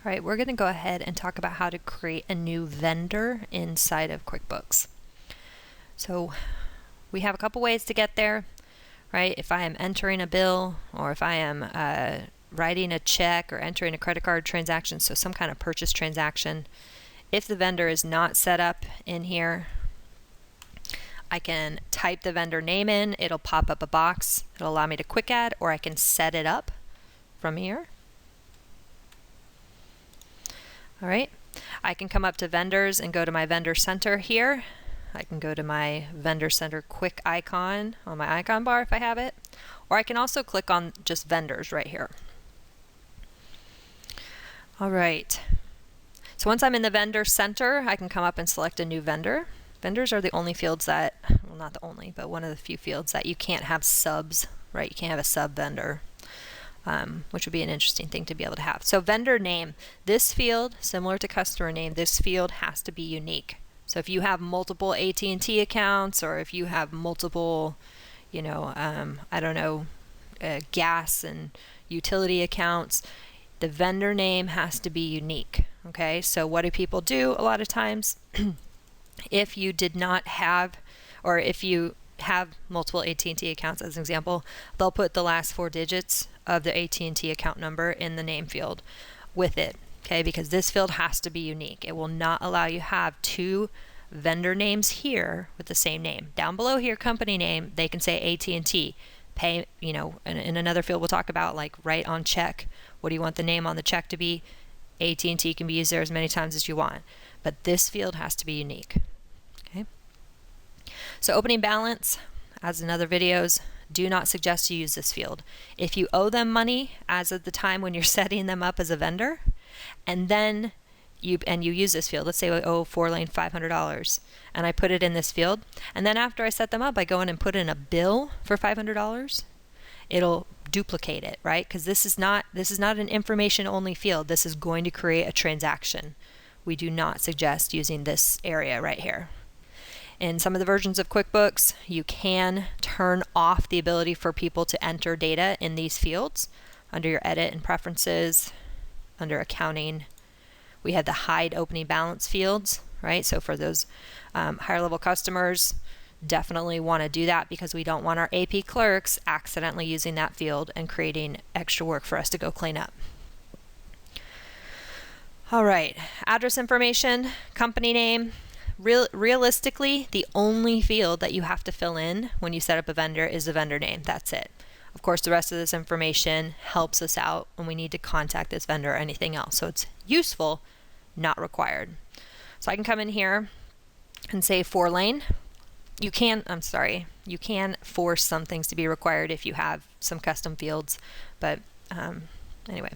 All right, we're going to go ahead and talk about how to create a new vendor inside of QuickBooks. So we have a couple ways to get there, right? If I am entering a bill, or if I am writing a check or entering a credit card transaction, so some kind of purchase transaction, if the vendor is not set up in here, I can type the vendor name in, it'll pop up a box, it'll allow me to quick add, or I can set it up from here. All right, I can come up to vendors and go to my vendor center here. I can go to my vendor center quick icon on my icon bar if I have it, or I can also click on just vendors right here. All right, so once I'm in the vendor center, I can come up and select a new vendor. Vendors are the only fields that, well, not the only, but one of the few fields that you can't have subs, right? You can't have a sub vendor. Which would be an interesting thing to be able to have. So vendor name, this field, similar to customer name, this field has to be unique. So if you have multiple AT&T accounts, or if you have multiple, I don't know, gas and utility accounts, the vendor name has to be unique. Okay, so what do people do a lot of times? If you did not have, or if you have multiple AT&T accounts as an example, they'll put the last 4 digits of the AT&T account number in the name field with it, okay, because this field has to be unique. It will not allow you to have 2 vendor names here with the same name. Down below here, company name, they can say AT&T. Pay, in another field we'll talk about, like write on check. What do you want the name on the check to be? AT&T can be used there as many times as you want, but this field has to be unique. Okay. So opening balance, as in other videos, do not suggest you use this field. If you owe them money as of the time when you're setting them up as a vendor, and then you use this field, let's say I owe Fourlane $500, and I put it in this field, and then after I set them up, I go in and put in a bill for $500, it'll duplicate it, right? Because this is not an information only field. This is going to create a transaction. We do not suggest using this area right here. In some of the versions of QuickBooks, you can turn off the ability for people to enter data in these fields. Under your edit and preferences, under accounting, we have the hide opening balance fields, right? So for those higher level customers, definitely want to do that, because we don't want our AP clerks accidentally using that field and creating extra work for us to go clean up. All right, address information, company name. Realistically, the only field that you have to fill in when you set up a vendor is the vendor name. That's it. Of course, the rest of this information helps us out when we need to contact this vendor or anything else. So it's useful, not required. So I can come in here and say Fourlane. You can force some things to be required if you have some custom fields, but anyway,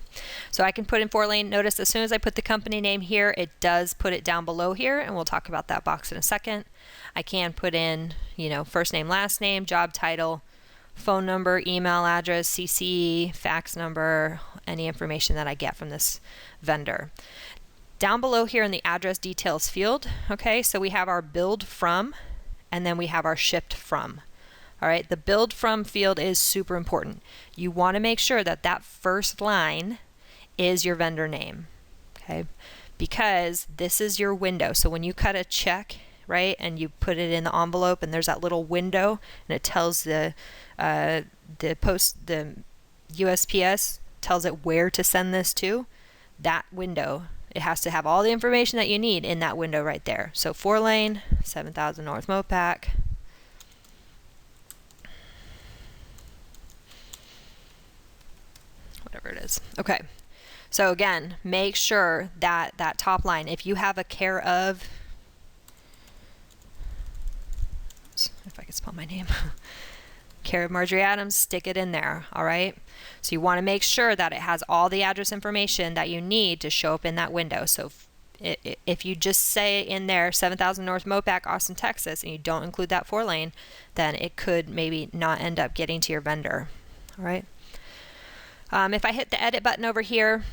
so I can put in Fourlane. Notice as soon as I put the company name here, it does put it down below here, and we'll talk about that box in a second. I can put in, first name, last name, job title, phone number, email address, CCE, fax number, any information that I get from this vendor. Down below here in the address details field, okay, so we have our billed from, and then we have our shipped from. All right, the billed from field is super important. You want to make sure that that first line is your vendor name, okay? Because this is your window. So when you cut a check, right, and you put it in the envelope, and there's that little window, and it tells the USPS tells it where to send this to. That window, it has to have all the information that you need in that window right there. So Fourlane, 7000 North Mopac. Whatever it is. Okay. So again, make sure that that top line, if you have a care of, if I could spell my name, care of Marjorie Adams, stick it in there. All right. So you want to make sure that it has all the address information that you need to show up in that window. So if you just say in there 7000 North Mopac, Austin, Texas, and you don't include that Fourlane, then it could maybe not end up getting to your vendor. All right. If I hit the edit button over here,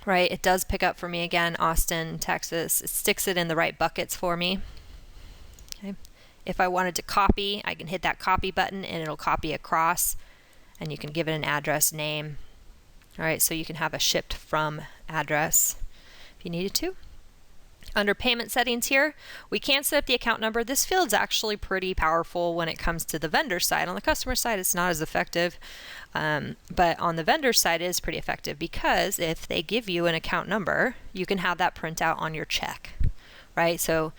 right, it does pick up for me again, Austin, Texas. It sticks it in the right buckets for me. Okay. If I wanted to copy, I can hit that copy button and it'll copy across, and you can give it an address, name, All right, so you can have a shipped from address if you needed to. Under payment settings here, we can set up the account number. This field's actually pretty powerful when it comes to the vendor side. On the customer side, it's not as effective, but on the vendor side, it is pretty effective because if they give you an account number, you can have that print out on your check, right? So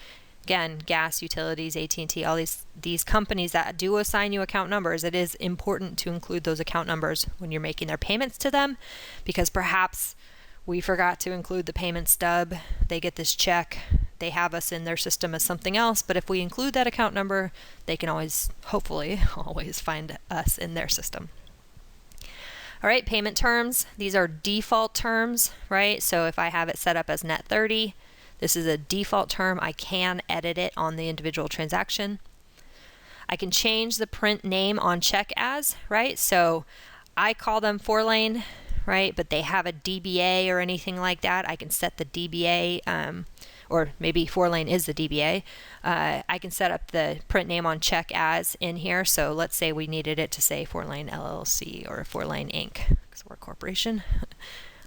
again, gas, utilities, AT&T, all these companies that do assign you account numbers, it is important to include those account numbers when you're making their payments to them, because perhaps we forgot to include the payment stub. They get this check. They have us in their system as something else, but if we include that account number, they can always, hopefully, always find us in their system. All right, payment terms. These are default terms, right? So if I have it set up as net 30, this is a default term. I can edit it on the individual transaction. I can change the print name on check as, right? So I call them Fourlane, right? But they have a DBA or anything like that. I can set the DBA, or maybe Fourlane is the DBA. I can set up the print name on check as in here. So let's say we needed it to say Fourlane LLC or Fourlane Inc. because we're a corporation.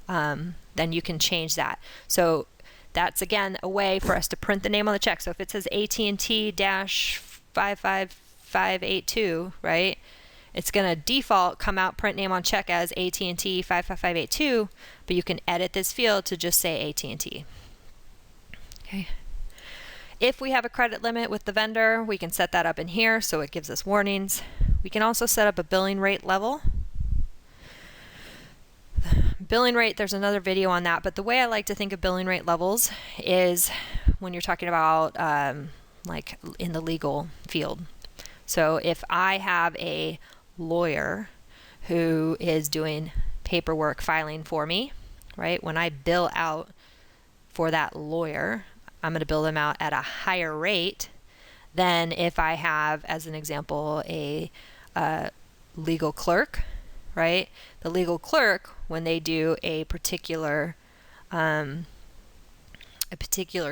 Then you can change that. So that's again a way for us to print the name on the check. So if it says AT&T-55582, right? It's going to default come out print name on check as AT&T 55582, but you can edit this field to just say AT&T. Okay. If we have a credit limit with the vendor, we can set that up in here so it gives us warnings. We can also set up a billing rate level. Billing rate, there's another video on that, but the way I like to think of billing rate levels is when you're talking about like in the legal field. So if I have a lawyer who is doing paperwork filing for me, right? When I bill out for that lawyer, I'm going to bill them out at a higher rate than if I have, as an example, a legal clerk, right? The legal clerk, when they do a particular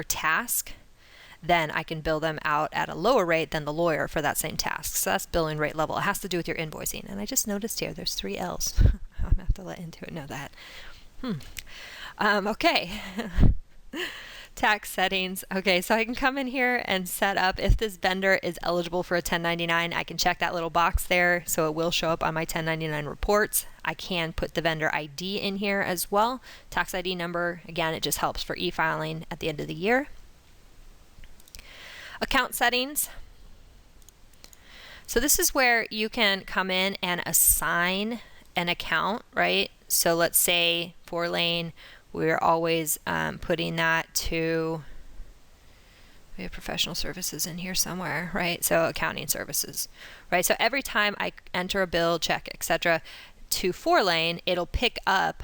task, then I can bill them out at a lower rate than the lawyer for that same task. So that's billing rate level. It has to do with your invoicing. And I just noticed here, there's 3 L's. I'm going to have to let Intuit know that. Okay. Tax settings. Okay, so I can come in here and set up if this vendor is eligible for a 1099. I can check that little box there so it will show up on my 1099 reports. I can put the vendor ID in here as well. Tax ID number, again, it just helps for e-filing at the end of the year. Account settings. So this is where you can come in and assign an account, right? So let's say Fourlane, we're always putting that to, we have professional services in here somewhere, right? So accounting services, right? So every time I enter a bill, check, etc., to Fourlane, it'll pick up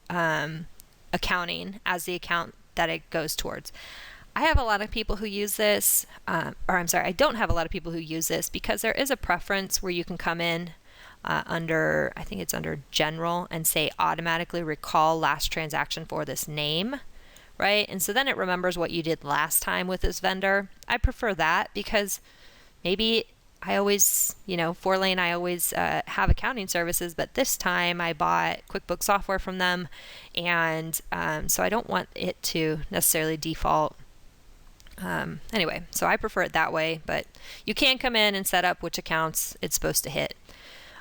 accounting as the account that it goes towards. I have a lot of people who use this, I don't have a lot of people who use this because there is a preference where you can come in under, I think it's under general, and say automatically recall last transaction for this name, right? And so then it remembers what you did last time with this vendor. I prefer that because maybe I always, Fourlane, I always have accounting services, but this time I bought QuickBooks software from them, and so I don't want it to necessarily default. Anyway, so I prefer it that way, but you can come in and set up which accounts it's supposed to hit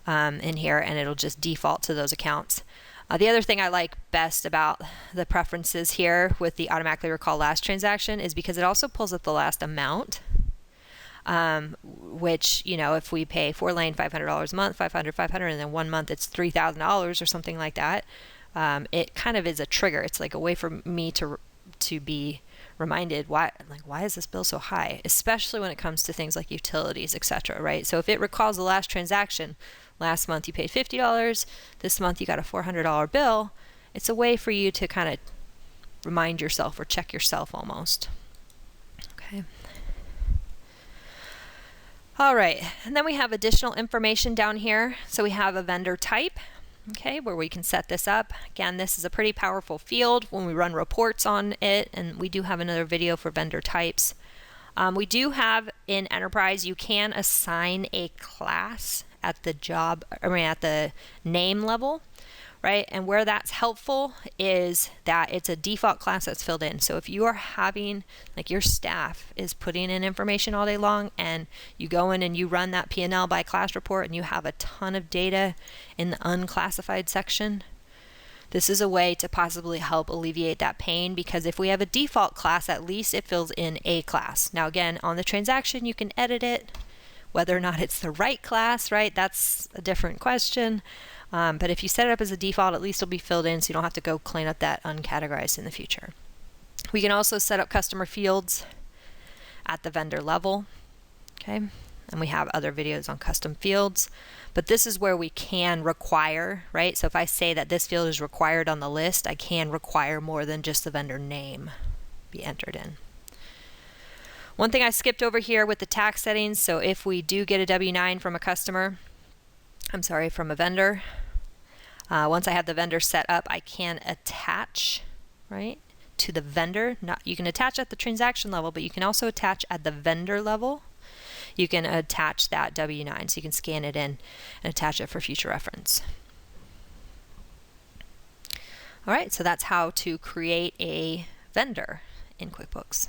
in here, and it'll just default to those accounts. The other thing I like best about the preferences here with the automatically recall last transaction is because it also pulls up the last amount, which, if we pay Fourlane $500 a month, $500, and then 1 month it's $3,000 or something like that, it kind of is a trigger. It's like a way for me to be reminded why is this bill so high, especially when it comes to things like utilities, etc., right? So if it recalls the last transaction, last month you paid $50, this month you got a $400 bill, it's a way for you to kind of remind yourself or check yourself almost. Okay. All right, and then we have additional information down here. So we have a vendor type, okay, where we can set this up. Again, this is a pretty powerful field when we run reports on it, and we do have another video for vendor types. We do have in Enterprise, you can assign a class at the at the name level, right? And where that's helpful is that it's a default class that's filled in. So if you are having, like, your staff is putting in information all day long, and you go in and you run that P&L by class report and you have a ton of data in the unclassified section, this is a way to possibly help alleviate that pain, because if we have a default class, at least it fills in a class. Now again, on the transaction, you can edit it. Whether or not it's the right class, right, that's a different question. But if you set it up as a default, at least it'll be filled in, so you don't have to go clean up that uncategorized in the future. We can also set up customer fields at the vendor level, okay? And we have other videos on custom fields, but this is where we can require, right? So if I say that this field is required on the list, I can require more than just the vendor name be entered in. One thing I skipped over here with the tax settings, so if we do get a W-9 from from a vendor, once I have the vendor set up, I can attach, right, to the vendor. You can attach at the transaction level, but you can also attach at the vendor level. You can attach that W-9, so you can scan it in and attach it for future reference. All right, so that's how to create a vendor in QuickBooks.